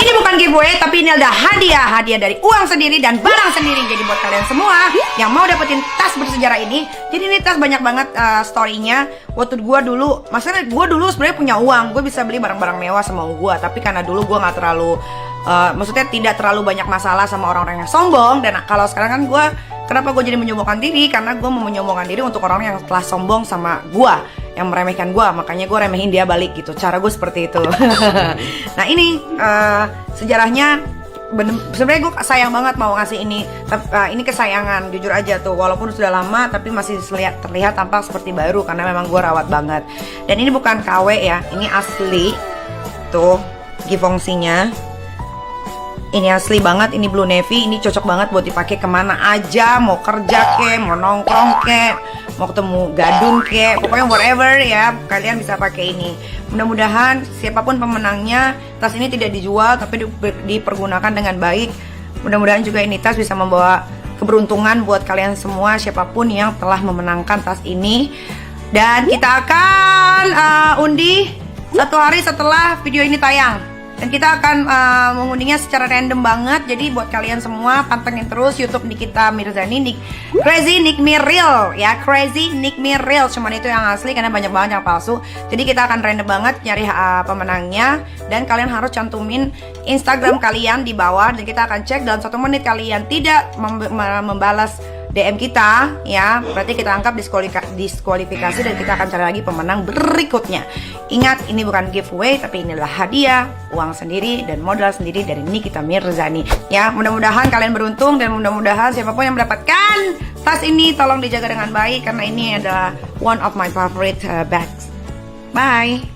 Ini bukan giveaway, tapi ini adalah hadiah dari uang sendiri dan barang sendiri. Jadi buat kalian semua yang mau dapetin tas bersejarah ini, jadi ini tas banyak banget story-nya. Waktu gue dulu, maksudnya gue dulu sebenarnya punya uang, gue bisa beli barang-barang mewah sama gue. Tapi karena dulu gue nggak terlalu, maksudnya tidak terlalu banyak masalah sama orang-orang yang sombong. Dan kalau sekarang kan gue, kenapa gue jadi menyombongkan diri? Karena gue mau menyombongkan diri untuk orang yang telah sombong sama gue, yang meremehkan gue, makanya gue remehin dia balik gitu. Cara gue seperti itu. Nah ini sejarahnya. Sebenarnya gue sayang banget mau ngasih ini. Ini kesayangan, jujur aja tuh. Walaupun sudah lama, tapi masih terlihat tampak seperti baru karena memang gue rawat banget. Dan ini bukan KW ya, ini asli. Tuh, gifongsinya. Ini asli banget, ini blue navy, ini cocok banget buat dipakai kemana aja, mau kerja ke, mau nongkrong ke, mau ketemu gadun ke, pokoknya whatever ya, kalian bisa pakai ini. Mudah-mudahan siapapun pemenangnya, tas ini tidak dijual tapi dipergunakan dengan baik. Mudah-mudahan juga ini tas bisa membawa keberuntungan buat kalian semua, siapapun yang telah memenangkan tas ini. Dan kita akan undi 1 hari setelah video ini tayang. Dan kita akan mengundinya secara random banget. Jadi buat kalian semua pantengin terus YouTube Nikita Mirzani, Crazy Nick Miril ya, Crazy Nick Miril. Cuman itu yang asli karena banyak banget yang palsu. Jadi kita akan random banget nyari pemenangnya. Dan kalian harus cantumin Instagram kalian di bawah. Dan kita akan cek dalam 1 menit kalian tidak membalas DM kita ya, berarti kita anggap diskualifikasi dan kita akan cari lagi pemenang berikutnya. Ingat, ini bukan giveaway tapi inilah hadiah, uang sendiri dan modal sendiri dari Nikita Mirzani. Ya, mudah-mudahan kalian beruntung dan mudah-mudahan siapapun yang mendapatkan tas ini tolong dijaga dengan baik karena ini adalah one of my favorite bags. Bye.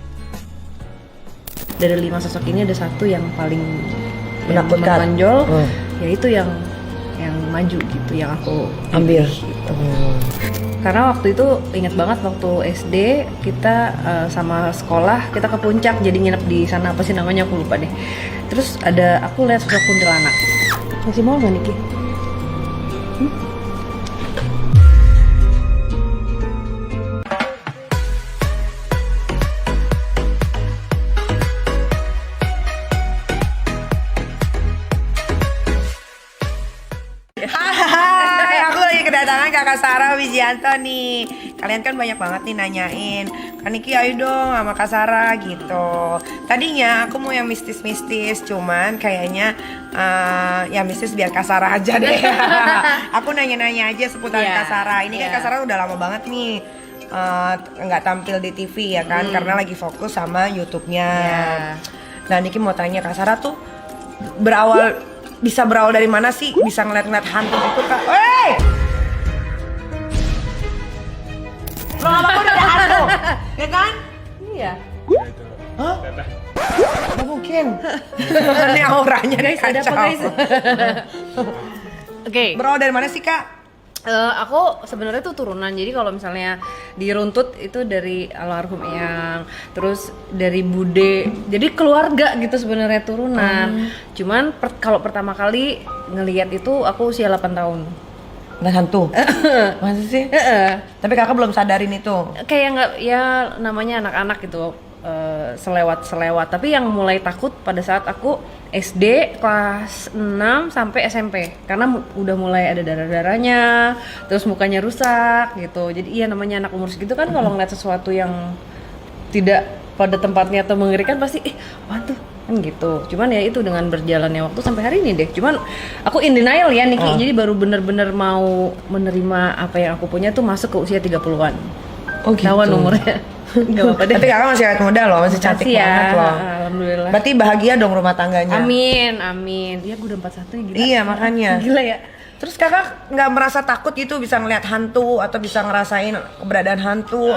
Dari 5 sosok ini ada satu yang paling menakutkan, menonjol, yaitu yang maju gitu, yang aku ambil gitu. Karena waktu itu ingat banget waktu SD kita sama sekolah kita ke puncak, jadi nginep di sana, apa sih namanya aku lupa deh. Terus aku lihat sosok kuntilanak. Masih mau nggak Niki? Kedatangan Kakak Sarah Wijianto nih. Kalian kan banyak banget nih nanyain, Kak Niki ayo dong sama Kak Sarah gitu. Tadinya aku mau yang mistis-mistis, cuman kayaknya ya mistis biar Kak Sarah aja deh. Aku nanya-nanya aja seputar Kak Sarah. Ini kan Kak Sarah udah lama banget nih nggak tampil di TV ya kan, karena lagi fokus sama YouTube-nya. Nah Niki mau tanya Kak Sarah tuh bisa berawal dari mana sih bisa ngeliat-ngeliat hantu gitu Kak? Wey! Lama-lama udah ada hantu, ya kan? Iya. Hah? Gak mungkin. Ini auranya nih Guys, ada apa guys? Oke. Berawal dari mana sih Kak? Aku sebenarnya tuh turunan, jadi kalau misalnya diruntut itu dari almarhum Eyang, terus dari Bude, jadi keluarga gitu sebenarnya turunan. Cuman kalau pertama kali ngelihat itu aku usia 8 tahun. Nggak hantu? Masa sih? Tapi kakak belum sadarin itu? Kayak nggak, ya namanya anak-anak gitu, selewat. Tapi yang mulai takut pada saat aku SD kelas 6 sampai SMP, karena udah mulai ada darah-darahnya, terus mukanya rusak gitu. Jadi iya namanya anak umur segitu kan kalau ngeliat sesuatu yang tidak pada tempatnya atau mengerikan pasti apaan tuh kan gitu. Cuman ya itu dengan berjalannya waktu sampai hari ini deh. Cuman aku in denial ya Niki. Jadi baru bener-bener mau menerima apa yang aku punya tuh masuk ke usia 30-an. Oh gitu. Tawan umurnya. Gak apa-apa deh. Tapi kakak masih awet muda loh, masih cantik banget loh. Alhamdulillah. Berarti bahagia dong rumah tangganya. Amin. Dia udah 41 ya gila. Iya makanya. Gila ya. Terus kakak nggak merasa takut gitu bisa ngeliat hantu atau bisa ngerasain keberadaan hantu?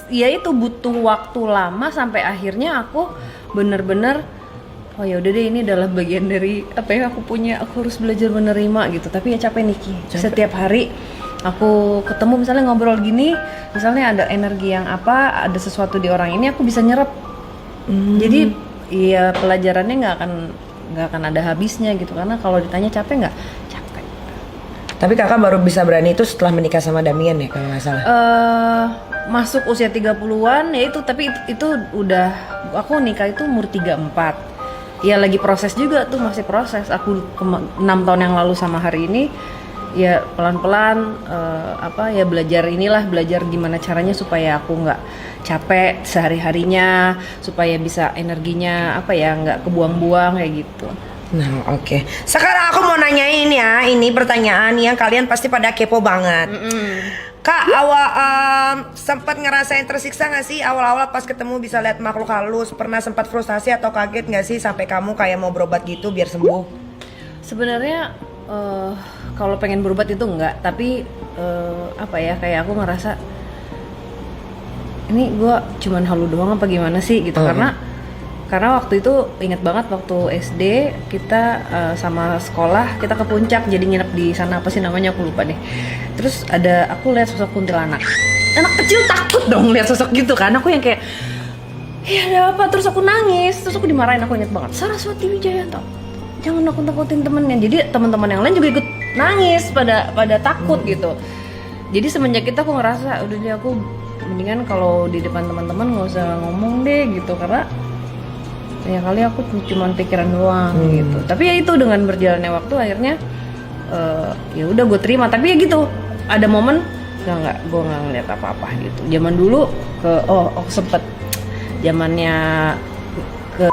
Ya itu butuh waktu lama sampai akhirnya aku bener-bener oh ya udah deh ini adalah bagian dari apa yang aku punya, aku harus belajar menerima gitu. Tapi ya capek Niki. Setiap hari aku ketemu misalnya ngobrol gini, misalnya ada energi yang apa, ada sesuatu di orang ini aku bisa nyerap. Jadi ya pelajarannya nggak akan ada habisnya gitu, karena kalau ditanya capek nggak capek. Tapi kakak baru bisa berani itu setelah menikah sama Damian ya kalau nggak salah? masuk usia 30-an ya itu, tapi itu udah aku nikah itu umur 34. Ya lagi proses juga tuh, masih proses. Aku 6 tahun yang lalu sama hari ini ya pelan-pelan belajar gimana caranya supaya aku nggak capek sehari-harinya, supaya bisa energinya nggak kebuang-buang kayak gitu. Nah, oke. Sekarang aku mau nanyain ya, ini pertanyaan yang kalian pasti pada kepo banget. Kak, sempat ngerasain tersiksa gak sih awal-awal pas ketemu bisa lihat makhluk halus? Pernah sempat frustasi atau kaget gak sih sampai kamu kayak mau berobat gitu biar sembuh? Sebenarnya kalau pengen berobat itu enggak, tapi kayak aku ngerasa ini gue cuman halu doang apa gimana sih gitu. Karena waktu itu inget banget waktu SD kita sama sekolah kita ke puncak, jadi nginep di sana, apa sih namanya aku lupa deh. Terus aku lihat sosok kuntilanak. Anak kecil takut dong lihat sosok gitu kan. Aku yang kayak ya ada apa, terus aku nangis, terus aku dimarahin. Aku inget banget Saraswati Wijayanto, jangan nakut-nakutin temennya. Jadi teman-teman yang lain juga ikut nangis, pada takut gitu. Jadi semenjak itu aku ngerasa udah deh, aku mendingan kalau di depan teman-teman nggak usah ngomong deh gitu, karena ya kali aku cuma pikiran doang gitu. Tapi ya itu dengan berjalannya waktu akhirnya ya udah gue terima. Tapi ya gitu, ada momen gue nggak ngeliat apa-apa gitu. Zaman dulu sempet zamannya ke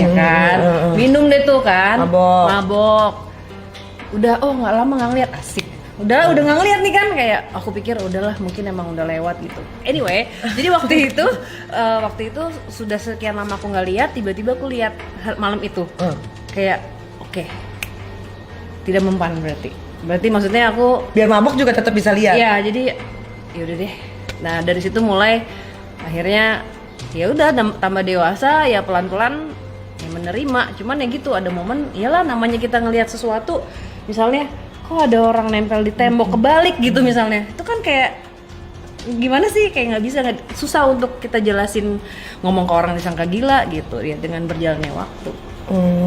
ya kan, minum deh tuh kan, mabok. Udah nggak lama nggak ngeliat, asik. Udah nggak ngeliat nih kan, kayak aku pikir udahlah mungkin emang udah lewat gitu. Anyway, jadi waktu itu sudah sekian lama aku nggak lihat, tiba-tiba aku lihat malam itu. Kayak oke, tidak mempan berarti maksudnya aku biar mabuk juga tetap bisa lihat. Ya jadi ya udah deh. Nah dari situ mulai akhirnya ya udah tambah dewasa ya, pelan-pelan ya menerima. Cuman ya gitu, ada momen iyalah namanya kita ngelihat sesuatu, misalnya kok ada orang nempel di tembok kebalik gitu misalnya, itu kan kayak gimana sih, kayak susah untuk kita jelasin, ngomong ke orang disangka gila gitu ya dengan berjalannya waktu.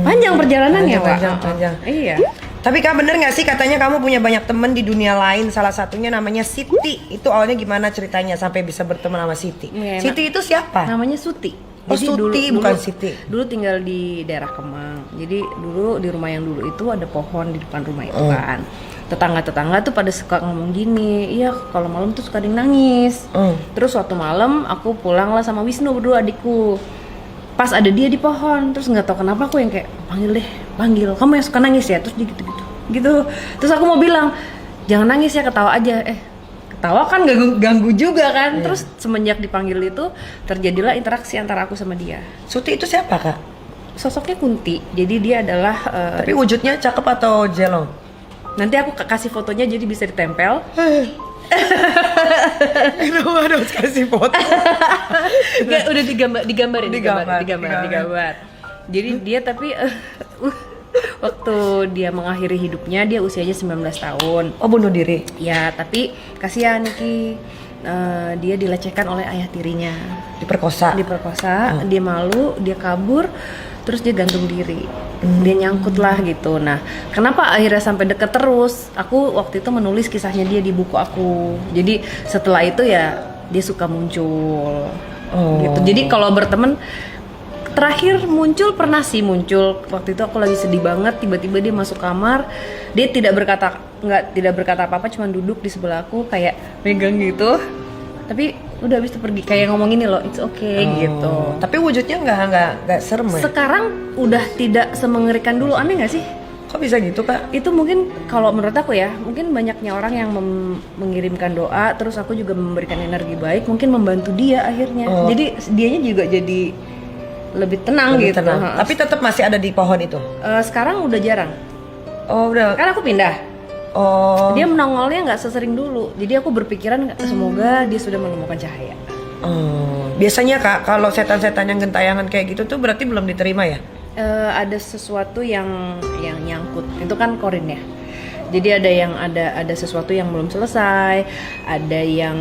Panjang perjalanannya, panjang. Iya. Tapi Kak, bener gak sih katanya kamu punya banyak temen di dunia lain, salah satunya namanya Siti. Itu awalnya gimana ceritanya sampai bisa berteman sama Siti? Ya, Siti itu siapa? Namanya Suti. Jadi Suti bukan Siti. Dulu tinggal di daerah Kemang. Jadi dulu di rumah yang dulu itu ada pohon di depan rumah itu kan. Tetangga-tetangga tuh pada suka ngomong gini, iya kalau malam tuh suka ada yang nangis. Terus suatu malam aku pulang lah sama Wisnu berdua, adikku. Pas ada dia di pohon, terus nggak tahu kenapa aku yang kayak panggil. Kamu yang suka nangis ya? Terus dia gitu. Terus aku mau bilang jangan nangis ya, ketawa aja. Ketawa kan ganggu juga kan. Terus semenjak dipanggil itu terjadilah interaksi antara aku sama dia. Suti itu siapa Kak? Sosoknya Kunti. Jadi dia adalah tapi wujudnya cakep atau jelong? Nanti aku kasih fotonya jadi bisa ditempel. Kenapa harus kasih foto? Nggak, udah digambar. Jadi dia tapi waktu dia mengakhiri hidupnya dia usianya 19 tahun. Oh, bunuh diri? Ya, tapi kasihan Niki. Dia dilecehkan oleh ayah tirinya. Diperkosa, dia malu, dia kabur, terus dia gantung diri. Dia nyangkut lah gitu. Nah, kenapa akhirnya sampai deket terus? Aku waktu itu menulis kisahnya dia di buku aku. Jadi setelah itu ya dia suka muncul gitu. Jadi kalau berteman, terakhir muncul waktu itu aku lagi sedih banget, tiba-tiba dia masuk kamar, dia tidak berkata apa-apa, cuma duduk di sebelah aku kayak megang gitu, tapi udah habis itu pergi kayak ngomong ini loh, it's okay gitu. Tapi wujudnya nggak serem ya? Sekarang udah tidak semengerikan dulu, aneh nggak sih? Kok bisa gitu Kak? Itu mungkin kalau menurut aku ya, mungkin banyaknya orang yang mengirimkan doa, terus aku juga memberikan energi baik, mungkin membantu dia akhirnya. Jadi dianya juga jadi lebih tenang gitu. Tapi tetap masih ada di pohon itu? Sekarang udah jarang. Oh udah. Karena aku pindah. Dia menongolnya nggak sesering dulu. Jadi aku berpikiran semoga dia sudah menemukan cahaya. Biasanya Kak, kalau setan-setan yang gentayangan kayak gitu tuh berarti belum diterima ya? Ada sesuatu yang nyangkut. Itu kan korin ya. Jadi ada sesuatu yang belum selesai, ada yang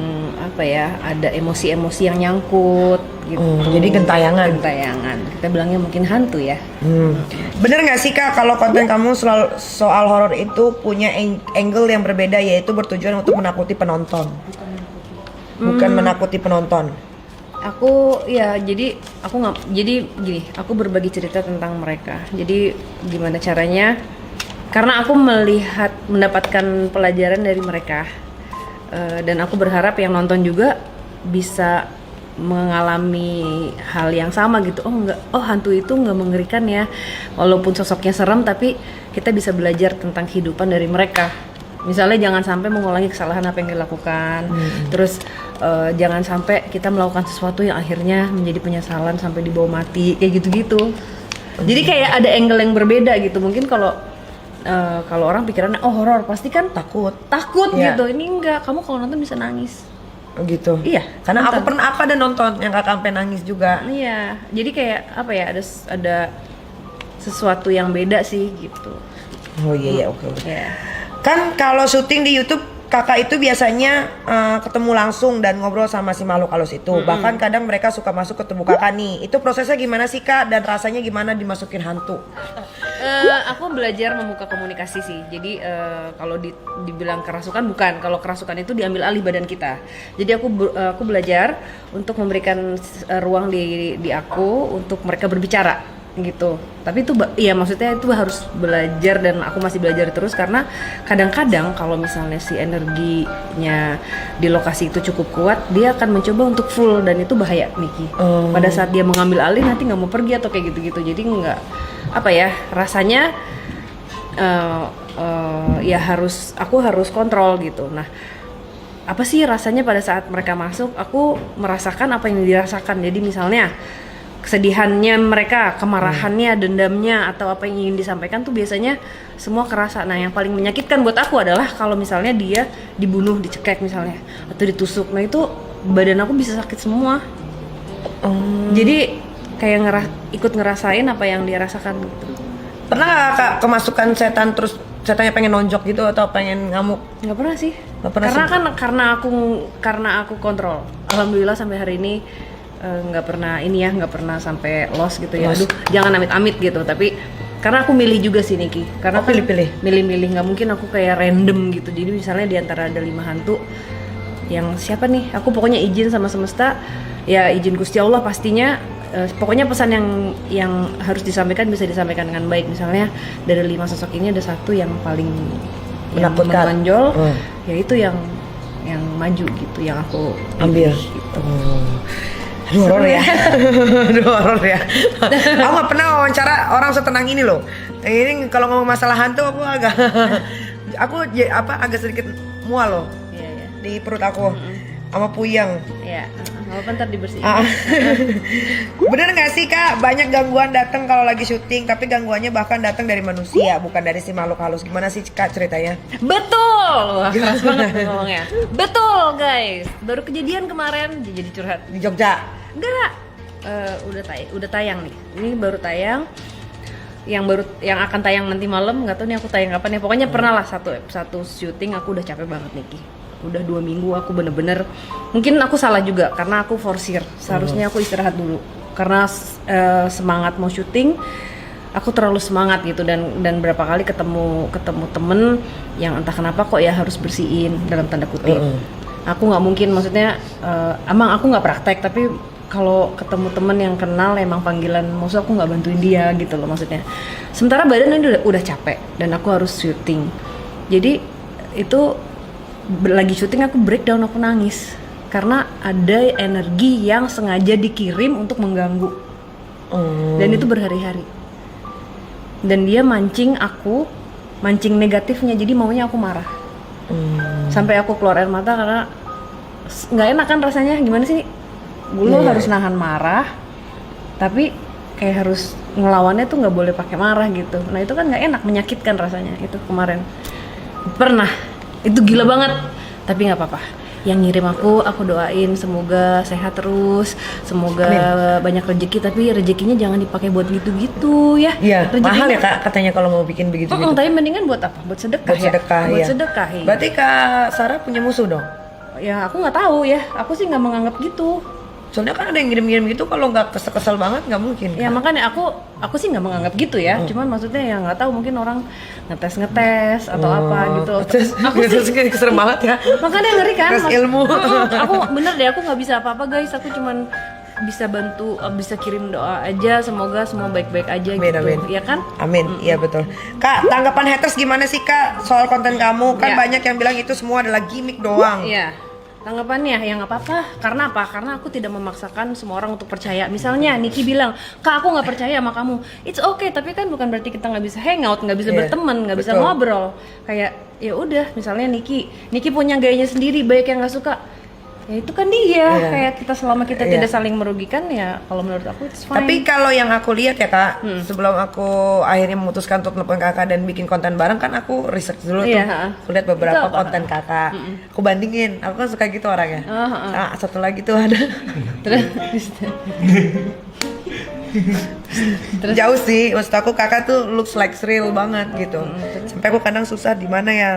ada emosi-emosi yang nyangkut gitu. Jadi gentayangan. Kita bilangnya mungkin hantu ya. Bener nggak sih Kak kalau konten kamu soal horor itu punya angle yang berbeda, yaitu bertujuan untuk menakuti penonton? bukan menakuti penonton. Aku ya jadi aku nggak jadi gini, aku berbagi cerita tentang mereka. Jadi gimana caranya? Karena aku mendapatkan pelajaran dari mereka. Dan aku berharap yang nonton juga bisa mengalami hal yang sama gitu. Hantu itu nggak mengerikan ya, walaupun sosoknya serem, tapi kita bisa belajar tentang kehidupan dari mereka. Misalnya jangan sampai mengulangi kesalahan apa yang dilakukan. Terus jangan sampai kita melakukan sesuatu yang akhirnya menjadi penyesalan sampai dibawa mati, kayak gitu-gitu. Jadi kayak ada angle yang berbeda gitu. Mungkin kalau orang pikirannya horor pasti kan takut gitu. Ini enggak, kamu kalau nonton bisa nangis. Gitu. Iya, karena nonton. Aku ada nonton yang kakak sampai nangis juga. Iya, jadi kayak apa ya, ada sesuatu yang beda sih gitu. Oh iya, oke. Yeah. Kan kalau syuting di YouTube kakak itu biasanya ketemu langsung dan ngobrol sama si makhluk halus itu. Bahkan kadang mereka suka masuk ke tubuh kakak nih. Itu prosesnya gimana sih kak, dan rasanya gimana dimasukin hantu? Aku belajar membuka komunikasi sih. Jadi kalau dibilang kerasukan bukan. Kalau kerasukan itu diambil alih badan kita. Jadi aku belajar untuk memberikan ruang di aku untuk mereka berbicara gitu. Tapi itu ya maksudnya itu harus belajar, dan aku masih belajar terus karena kadang-kadang kalau misalnya si energinya di lokasi itu cukup kuat, dia akan mencoba untuk full, dan itu bahaya Niki. Pada saat dia mengambil alih nanti nggak mau pergi atau kayak gitu-gitu. Jadi nggak apa ya, rasanya ya aku harus kontrol gitu. Nah, apa sih rasanya pada saat mereka masuk? Aku merasakan apa yang dirasakan. Jadi misalnya kesedihannya mereka, kemarahannya, dendamnya, atau apa yang ingin disampaikan tuh biasanya semua kerasa. Nah, yang paling menyakitkan buat aku adalah kalau misalnya dia dibunuh, dicekek misalnya, atau ditusuk. Nah, itu badan aku bisa sakit semua. Jadi kayak ikut ngerasain apa yang dia rasakan gitu. Pernah gak kak kemasukan setan, terus setannya pengen nonjok gitu atau pengen ngamuk? Nggak pernah sih. Nggak pernah karena aku kontrol. Alhamdulillah sampai hari ini nggak pernah sampai loss gitu ya. Aduh, jangan amit-amit gitu. Tapi karena aku milih juga sih Niki. Karena milih-milih, nggak mungkin aku kayak random gitu. Jadi misalnya di antara ada 5 hantu, yang siapa nih? Aku pokoknya izin sama semesta, ya izin Gusti Allah pastinya. Pokoknya pesan yang harus disampaikan bisa disampaikan dengan baik. Misalnya dari 5 sosok ini ada satu yang paling menakutkan, menonjol, ya itu yang maju gitu, yang aku ambil gitu. Aduh, horor ya. Aku gak pernah wawancara orang setenang ini loh. Ini kalau ngomong masalah hantu aku agak sedikit mual loh. Iya. Di perut aku. Sama puyeng. Iya. Apa ntar dibersihin. Bener gak sih kak, banyak gangguan datang kalau lagi syuting, tapi gangguannya bahkan datang dari manusia, bukan dari si makhluk halus. Gimana sih kak ceritanya? Betul. Wah, keras banget ngomongnya. Betul guys. Baru kejadian kemarin, jadi curhat Di Jogja? Enggak. Udah tayang nih. Ini baru tayang. Yang akan tayang nanti malam, nggak tahu nih aku tayang kapan ya. Pokoknya pernah lah satu syuting aku udah capek banget Niki. Udah 2 minggu aku bener-bener, mungkin aku salah juga karena aku forsir. Seharusnya aku istirahat dulu karena semangat mau syuting, aku terlalu semangat gitu, dan berapa kali ketemu temen yang entah kenapa kok ya harus bersihin dalam tanda kutip. Aku nggak mungkin, maksudnya emang aku nggak praktek, tapi kalau ketemu temen yang kenal emang panggilan, maksud aku nggak bantuin dia gitu loh maksudnya. Sementara badan ini udah capek dan aku harus syuting, jadi itu lagi syuting aku breakdown, aku nangis karena ada energi yang sengaja dikirim untuk mengganggu. Dan itu berhari-hari, dan dia mancing negatifnya, jadi maunya aku marah. Sampai aku keluar air mata karena nggak enak kan rasanya. Gimana sih, lo harus nahan marah tapi kayak harus ngelawannya tuh nggak boleh pakai marah gitu. Nah itu kan nggak enak, menyakitkan rasanya. Itu kemarin pernah, itu gila banget, tapi nggak apa-apa. Yang ngirim aku doain semoga sehat terus, semoga banyak rezeki, tapi rezekinya jangan dipakai buat gitu-gitu ya. Iya, mahal ya kak katanya kalau mau bikin begitu-gitu. Tapi mendingan buat apa? Buat sedekah. Buat sedekah ya. Berarti kak Sarah punya musuh dong? Ya aku nggak tahu ya, aku sih nggak menganggap gitu. Soalnya kan ada yang ngirim-ngirim gitu kalau nggak kesel-kesel banget nggak mungkin. Ya Kak. makanya aku sih nggak menganggap gitu ya. Cuman maksudnya ya nggak tahu mungkin orang ngetes atau apa gitu. Terus Aku sih serem banget ya. makanya ngeri kan. Tes ilmu. Aku bener deh aku nggak bisa apa-apa guys. Aku cuman bisa bantu, bisa kirim doa aja. Semoga semua baik-baik aja Amin, gitu. amin. Ya kan? Amin, iya betul. Kak, tanggapan haters gimana sih Kak soal konten kamu? Kan Ya. banyak yang bilang itu semua adalah gimmick doang. Iya. Tanggapannya ya nggak apa-apa. Karena apa? Karena aku tidak memaksakan semua orang untuk percaya. Misalnya Niki bilang, Kak aku nggak percaya sama kamu. It's okay, tapi kan bukan berarti kita nggak bisa hangout, nggak bisa Iya, berteman, nggak bisa betul. ngobrol. Kayak ya udah, misalnya Niki punya gayanya sendiri, banyak yang nggak suka. Ya itu kan dia. Iya. Kayak kita selama kita Iya. tidak saling merugikan ya. Kalau menurut aku it's fine. Tapi kalau yang aku lihat ya Kak, sebelum aku akhirnya memutuskan untuk telepon Kakak dan bikin konten bareng kan aku research dulu Iya, tuh. ha. Aku lihat beberapa Itu apa, konten Kakak. Aku bandingin, aku kan suka gitu orangnya. Oh, ha. Nah, satu lagi tuh ada Terus jauh sih, maksud aku Kakak tuh looks like real banget gitu. Sampai aku kadang susah di mana ya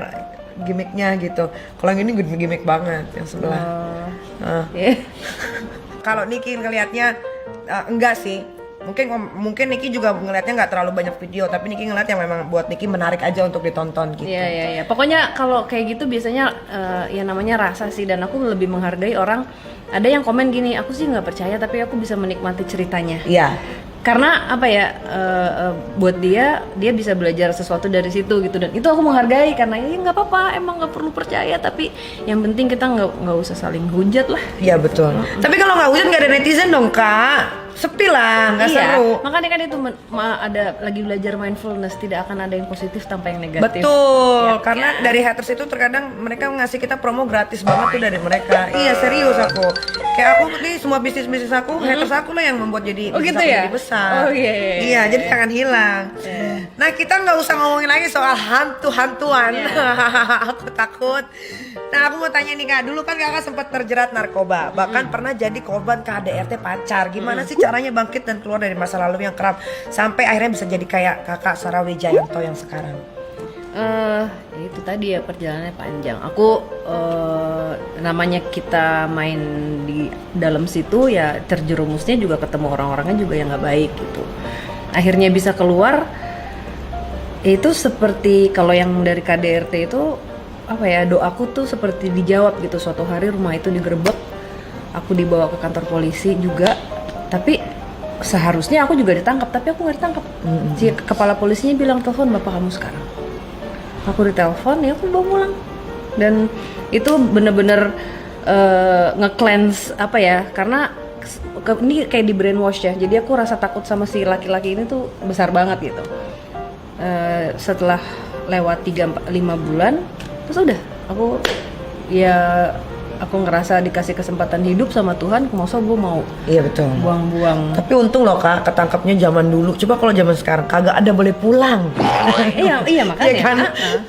gimmicknya gitu. Kalau yang ini gimmick banget yang sebelah. ya. Kalau Niki ngelihatnya enggak sih. Mungkin Niki juga ngelihatnya nggak terlalu banyak video, tapi Niki ngeliat yang memang buat Niki menarik aja untuk ditonton gitu. Iya. Pokoknya kalau kayak gitu biasanya ya namanya rasa sih, dan aku lebih menghargai orang. Ada yang komen gini, aku sih nggak percaya tapi aku bisa menikmati ceritanya. Iya. Karena apa ya, buat dia bisa belajar sesuatu dari situ gitu, dan itu aku menghargai karena ya nggak apa-apa, emang nggak perlu percaya, tapi yang penting kita nggak usah saling hujat lah. Iya betul. Tapi kalau nggak hujan nggak ada netizen dong Kak. Sepi lah, nggak Iya, seru. makanya kan itu ada lagi belajar mindfulness, tidak akan ada yang positif tanpa yang negatif. Betul, Ya, karena dari haters itu terkadang mereka ngasih kita promo gratis banget tuh dari mereka. Iya serius aku. Kayak aku nih semua bisnis aku, haters aku lah yang membuat jadi Oh, bisnis gitu aku ya? jadi besar. Oh, iya. Iya, jadi jangan hilang. Nah kita nggak usah ngomongin lagi soal hantu-hantuan. Aku takut. Nah aku mau tanya nih Kak, dulu kan Kakak sempat terjerat narkoba, bahkan pernah jadi korban KDRT pacar. Gimana sih caranya bangkit dan keluar dari masa lalu yang keram sampai akhirnya bisa jadi kayak Kakak Sarah Wijayanto yang sekarang? Ya itu tadi ya, perjalanannya panjang. Aku namanya kita main di dalam situ ya, terjerumusnya juga ketemu orang-orangnya juga yang nggak baik gitu. Akhirnya bisa keluar. Itu seperti kalau yang dari KDRT itu apa ya, doaku tuh seperti dijawab gitu. Suatu hari rumah itu digerebek, aku dibawa ke kantor polisi juga, tapi seharusnya aku juga ditangkap, tapi aku nggak ditangkap. Si kepala polisinya bilang, telepon bapak kamu sekarang. Aku ditelepon, ya aku bawa pulang. Dan itu bener-bener nge-cleanse apa ya, karena ini kayak di brainwash ya, jadi aku rasa takut sama si laki-laki ini tuh besar banget gitu. Setelah lewat 3-5 bulan, terus udah aku ngerasa dikasih kesempatan hidup sama Tuhan, masa gue mau Iya betul. buang-buang. Tapi untung loh Kak, ketangkapnya zaman dulu. Coba kalau zaman sekarang kagak ada boleh pulang. Iya makanya. Iya kan?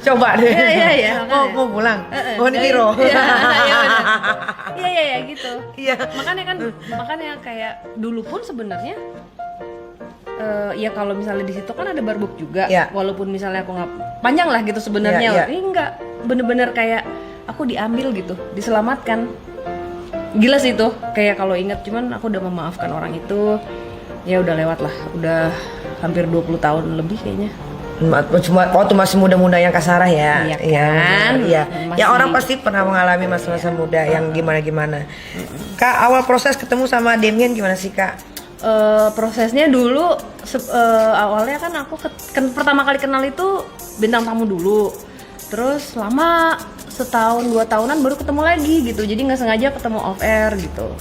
Coba deh. Iya, makanya. Mau pulang. Mau ditiru. Iya gitu. Iya. Makanya kayak dulu pun sebenarnya ya kalau misalnya di situ kan ada barbuk juga. Iya. Walaupun misalnya aku nggak panjang lah gitu sebenarnya. Iya. Ini enggak, bener-bener kayak aku diambil gitu, diselamatkan. Gila sih itu, kayak kalau ingat, cuman aku udah memaafkan orang itu. Ya udah lewat lah, udah hampir 20 tahun lebih kayaknya. Cuma waktu masih muda-muda yang Kak Sarah ya. Iya kan? Iya. Masih- Ya orang pasti pernah mengalami masa-masa muda yang gimana-gimana. Kak, awal proses ketemu sama Damien gimana sih Kak? Prosesnya dulu awalnya kan aku pertama kali kenal itu bintang tamu dulu, terus lama setahun 2 tahunan baru ketemu lagi gitu, jadi nggak sengaja ketemu off air gitu.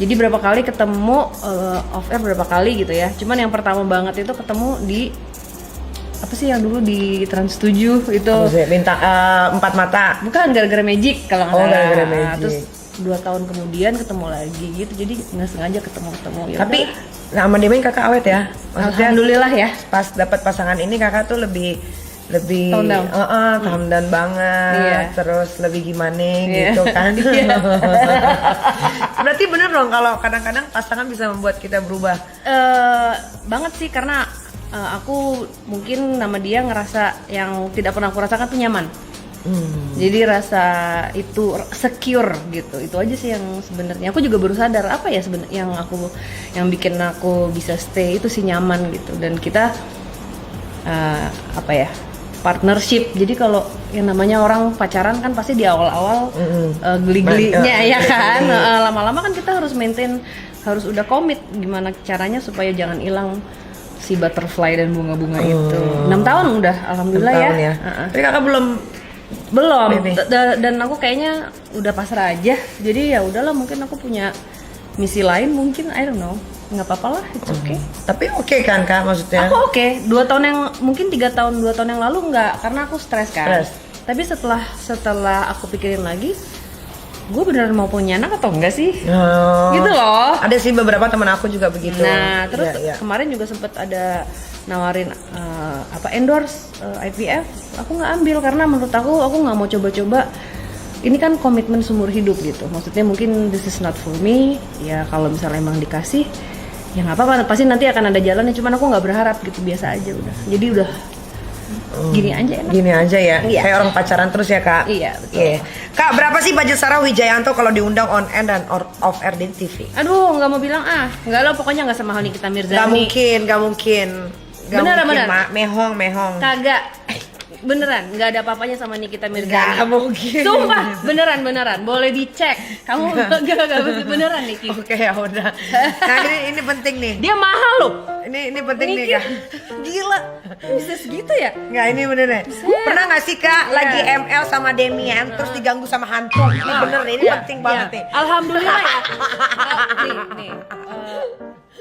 Jadi berapa kali ketemu off air berapa kali gitu ya, cuman yang pertama banget itu ketemu di apa sih yang dulu di Trans 7 itu, Bintang 4 mata. bukan gara-gara Magic kalau nggak Oh, salah. gara-gara Magic. Terus 2 tahun kemudian ketemu lagi gitu, jadi nggak sengaja ketemu ya. Tapi sama Damien Kakak awet ya. Maksudnya alhamdulillah ya. pas dapat pasangan ini Kakak tuh lebih Tone down. calm down banget. Iya. Terus lebih gimana Iya. gitu kan. Iya. Berarti bener dong kalau kadang-kadang pasangan bisa membuat kita berubah. Banget sih, karena aku mungkin nama dia ngerasa yang tidak pernah aku rasakan tuh nyaman. Jadi rasa itu secure gitu. Itu aja sih yang sebenarnya aku juga baru sadar apa ya sebenarnya yang bikin aku bisa stay itu sih nyaman gitu. Dan kita apa ya? Partnership. Jadi kalau yang namanya orang pacaran kan pasti di awal-awal geli-gelinya ya kan. Lama-lama kan kita harus maintain, harus udah komit gimana caranya supaya jangan hilang si butterfly dan bunga-bunga itu. 6 tahun udah, alhamdulillah 6 ya. tahun ya. Tapi kakak belum Dan aku kayaknya udah pasrah aja. Jadi ya udahlah, mungkin aku punya misi lain mungkin, I don't know. Nggak apa-apa lah, it's okay. Tapi oke kan kak maksudnya? Aku oke. 2 tahun yang mungkin 2 tahun yang lalu nggak, karena aku stres kan. Tapi setelah aku pikirin lagi, gue beneran mau punya anak atau enggak sih? Gitu loh. Ada sih beberapa teman aku juga begitu. Nah, terus kemarin juga sempet ada nawarin endorse IVF. Aku nggak ambil karena menurut aku nggak mau coba-coba. Ini kan komitmen seumur hidup gitu. Maksudnya mungkin this is not for me. Ya kalau misalnya emang dikasih, ya nggak apa-apa. Pasti nanti akan ada jalannya. Cuman aku nggak berharap gitu, biasa aja udah. Jadi udah gini aja enak. Gini aja ya. Iya. Kayak orang pacaran terus ya kak. Iya betul. Yeah. Kak, berapa sih budget Sarah Wijayanto kalau diundang on air dan off air di TV? Aduh, nggak mau bilang nggak lo, pokoknya nggak semahal Nikita Mirzani. Gak mungkin. Bener. Mehong. Kagak. Beneran, nggak ada apa-apanya sama Nikita Mirzani. Gak mungkin. Sumpah, beneran. Boleh dicek. Kamu gak beneran Niki. Oke, ya udah. Nah ini penting nih. Dia mahal loh. Ini penting nih Niki, kak. gila, bisa segitu ya? Nggak, ini bener nih. Pernah nggak sih kak lagi ML sama Demian terus diganggu sama hantu? Ini bener nih, ini penting banget nih. Alhamdulillah ya. Nih.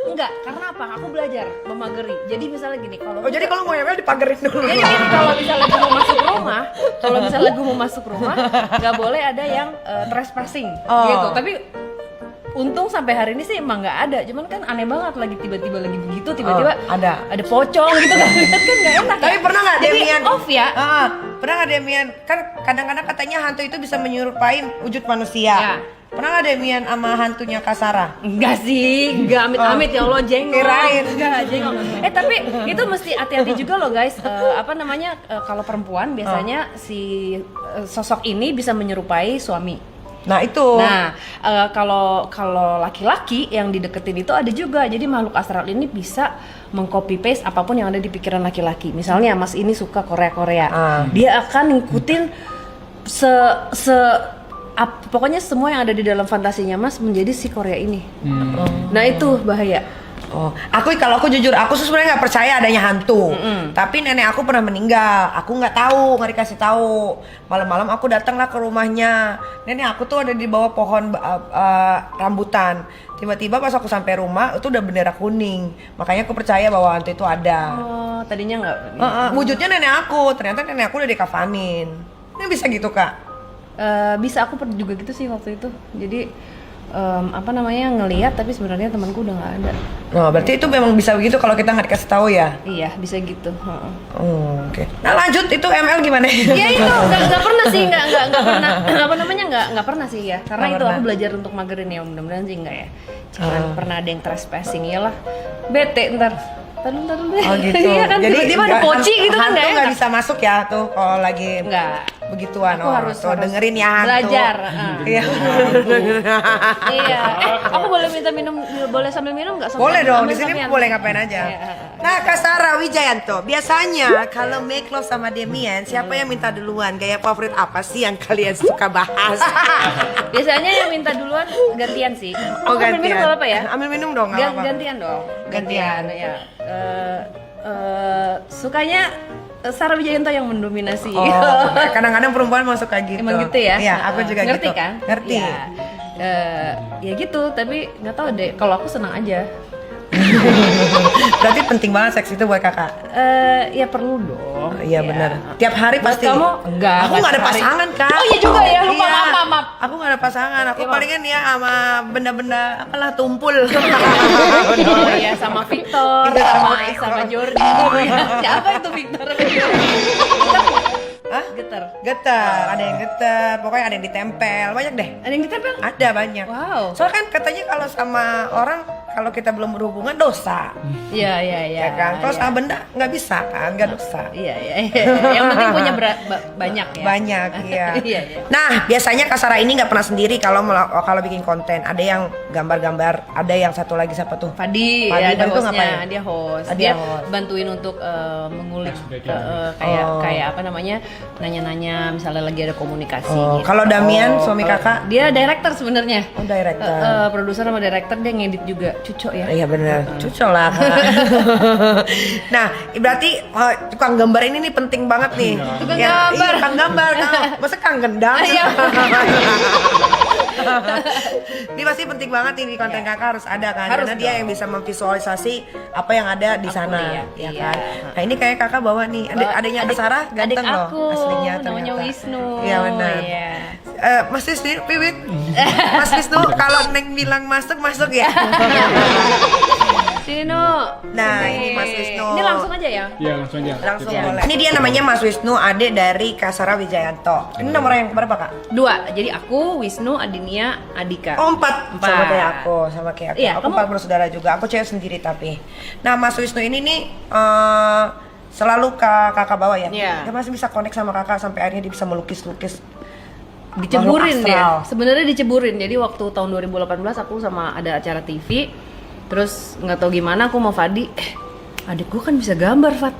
Enggak, karena apa? Aku belajar memageri. Jadi misalnya gini, kalau jadi kalau mau ML dipagerin dulu. Jadi gini, kalau misalnya gue mau masuk rumah, nggak boleh ada yang trespassing gitu. Tapi untung sampai hari ini sih emang nggak ada. Cuman kan aneh banget, lagi tiba-tiba lagi begitu, tiba-tiba ada pocong gitu kan, kan nggak enak. Tapi pernah nggak Demian off ya? Pernah nggak Demian? Kan kadang-kadang katanya hantu itu bisa menyerupai wujud manusia. Ya. Pernah nggak Demian sama hantunya Kak Sarah? Enggak sih, enggak amit-amit ya Allah, jengol. Kirain. Enggak, jengol. Tapi itu mesti hati-hati juga loh guys. Kalau perempuan biasanya si sosok ini bisa menyerupai suami. Nah itu. Nah, kalau laki-laki yang dideketin itu ada juga. Jadi makhluk astral ini bisa mengcopy paste apapun yang ada di pikiran laki-laki. Misalnya Mas ini suka Korea. Dia akan ngikutin pokoknya semua yang ada di dalam fantasinya Mas menjadi si Korea ini. Nah itu bahaya. Kalau aku jujur, aku sebenarnya nggak percaya adanya hantu. Tapi nenek aku pernah meninggal. Aku nggak tahu, nggak dikasih tahu. Malam-malam aku datanglah ke rumahnya. Nenek aku tuh ada di bawah pohon rambutan. Tiba-tiba pas aku sampai rumah itu udah bendera kuning. Makanya aku percaya bahwa hantu itu ada. Tadinya nggak. Wujudnya nenek aku. Ternyata nenek aku udah dikafanin. Ini bisa gitu kak? Bisa, aku juga gitu sih waktu itu. Jadi ngelihat tapi sebenarnya temanku udah nggak ada. Berarti itu memang bisa begitu kalau kita nggak dikasih tahu ya? Iya, bisa gitu. Oke. Nah lanjut, itu ML gimana? Ya itu nggak pernah sih, nggak pernah sih ya. Karena itu aku belajar untuk magerin ya, mudah-mudahan sih nggak ya. Jangan pernah ada yang trespassing, iyalah. Bete ntar dulu. Gitu. Iya kan, jadi tiba-tiba ada poci gitu kan, hantu nggak bisa masuk ya tuh kalau lagi begituan. Aku harus dengerin ya hantu. Belajar. Iya. Iya. Aku boleh minta minum, boleh sambil minum nggak? Boleh dong, di sini boleh ngapain aja. Nah, Kak Sarah Wijayanto, biasanya kalau make love sama Demian, siapa yang minta duluan? Gaya favorit apa sih yang kalian suka bahas? Biasanya yang minta duluan gantian sih. Gantian. Ambil minum apa ya? Ambil minum dong. Gantian dong. Gantian ya. Sukanya Sarah Wijayanto yang mendominasi. Kadang-kadang perempuan mau suka gitu. Emang gitu ya? Iya, aku juga ngerti gitu. Kan? Ngerti. Ya gitu, tapi nggak tahu deh. Kalau aku senang aja. Berarti penting banget seks itu buat kakak? Ya perlu dong. Iya benar. Tiap hari buat pasti. Kamu enggak. Aku nggak ada pasangan kak. Oh iya juga ya. Lupa, maaf. Aku nggak ada pasangan. Aku palingan ya sama benda-benda apalah tumpul. Oh iya, sama Victor, sama Jordi. Siapa itu Victor? Hah? Getar. Ada yang getar. Pokoknya ada yang ditempel. Banyak deh. Ada yang ditempel? Ada banyak. Wow. Soalnya kan katanya kalau sama orang kalau kita belum berhubungan dosa. Iya, Ya kan? Kalau sama benda nggak bisa kan, nggak dosa. Iya. Yang penting punya banyak ya. Banyak, iya. Iya. Nah, biasanya Kak Sarah ini nggak pernah sendiri kalau bikin konten. Ada yang gambar-gambar, ada yang satu lagi siapa tuh? Fadi Fadi ya, ada itu hostnya, ngapain? dia host. Ah, Dia host. bantuin untuk mengulik Oh. kayak apa namanya, nanya-nanya misalnya lagi ada komunikasi. Oh, gitu. kalau Damian, suami Kalau kakak? dia director sebenarnya. Oh, director. Produser sama director, dia ngedit juga, cucok ya. Iya benar, cucok lah. Nah, berarti tukang gambar ini nih penting banget nih. Tukang Ya, gambar. Iya, tukang gambar. Masa kang gendang? Iya. Ini pasti penting banget nih di konten kakak harus ada kan, Harus karena dia dong. yang bisa memvisualisasi apa yang ada di Aku sana, lihat, ya iya. kan. Nah ini kayak kakak bawa nih, adiknya Kak Sarah ganteng adik loh aku, aslinya namanya ternyata. Wisnu. Iya benar. Iya. Mas Wisnu, Piwit. Mas Wisnu, kalau Neng bilang masuk ya. Sini Nu. Nah, Sini. ini Mas Wisnu. Ini langsung aja ya. Iya langsung aja. Langsung Iya. boleh. Ini dia namanya Mas Wisnu, adik dari Kak Sarah Wijayanto. Ini nomor yang berapa kak? 2. Jadi aku, Wisnu, Adinia, Adika. Oh 4 Empat. sama kayak aku. Iya, Aku kamu- 4 bersaudara juga. Aku cewek sendiri tapi. Nah Mas Wisnu ini nih selalu kakak bawa ya. Iya. Dia masih bisa connect sama kakak sampai akhirnya dia bisa melukis-lukis. Diceburin makhluk deh. astral. Sebenarnya diceburin. Jadi waktu tahun 2018 aku sama ada acara TV. Terus nggak tahu gimana aku mau Fadi. Adik gua kan bisa gambar, Fat.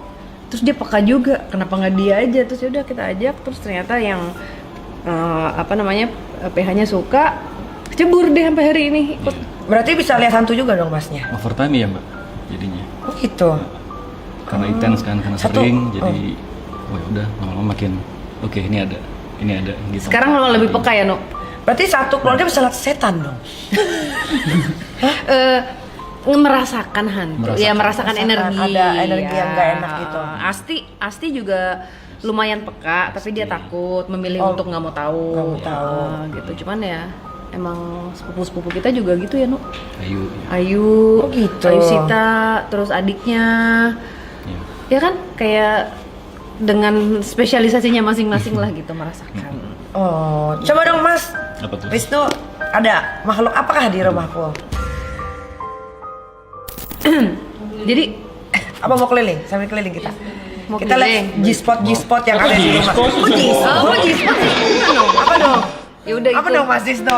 Terus dia peka juga. Kenapa nggak dia aja? Terus yaudah kita ajak. Terus ternyata yang PH-nya suka. Kecebur deh sampai hari ini ikut. Berarti bisa lihat hantu juga dong masnya. Overtime ya mbak, jadinya. Oh gitu. Karena intens kan, karena Satu- sering, jadi wah udah lama-lama makin oke ini ada gitu. Sekarang lo lebih peka ya, No? Berarti satu keluarga bisa lihat setan dong. Merasakan hantu, ya merasakan energi, ada energi yang nggak enak ya. gitu. Asti juga lumayan peka, tapi dia takut memilih Oh, untuk nggak mau tahu, nggak mau tahu. gitu. Cuman ya emang sepupu-sepupu kita juga gitu ya, Nu. Ayu. Ayu, Oh, gitu. Ayu Sita, terus adiknya, Ya. ya kan kayak dengan spesialisasinya masing-masing lah gitu merasakan. Oh, coba dong Mas Apa tuh? Wisnu, ada makhluk apakah di rumahku? Jadi Apa mau keliling? Sambil keliling kita. Mau Kita lihat keliling. G-spot yang ada di rumah. G-spot? Oh, G-spot. oh, G-spot sih bukan dong. Apa dong? Ya udah Apa itu. dong Mas Wisnu?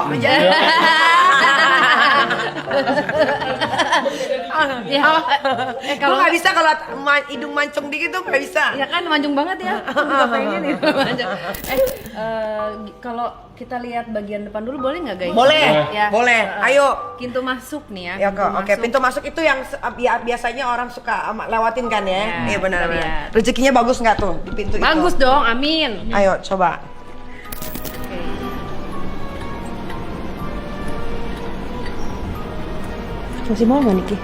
Ya, Kalau nggak bisa kalau hidung mancung dikit tuh nggak bisa. ya kan manjung banget ya. Aku juga pengen nih manjung. Kalau kita lihat bagian depan dulu boleh nggak guys? Boleh, Ya. boleh. Ayo. Pintu masuk nih ya. Ya kok, oke. Pintu masuk itu yang biasanya orang suka lewatin kan ya? Ya, Iya benar. kita lihat. Rezekinya bagus nggak tuh di pintu Bagus itu? dong, amin. Ayo coba. Masih mau nggak Niki?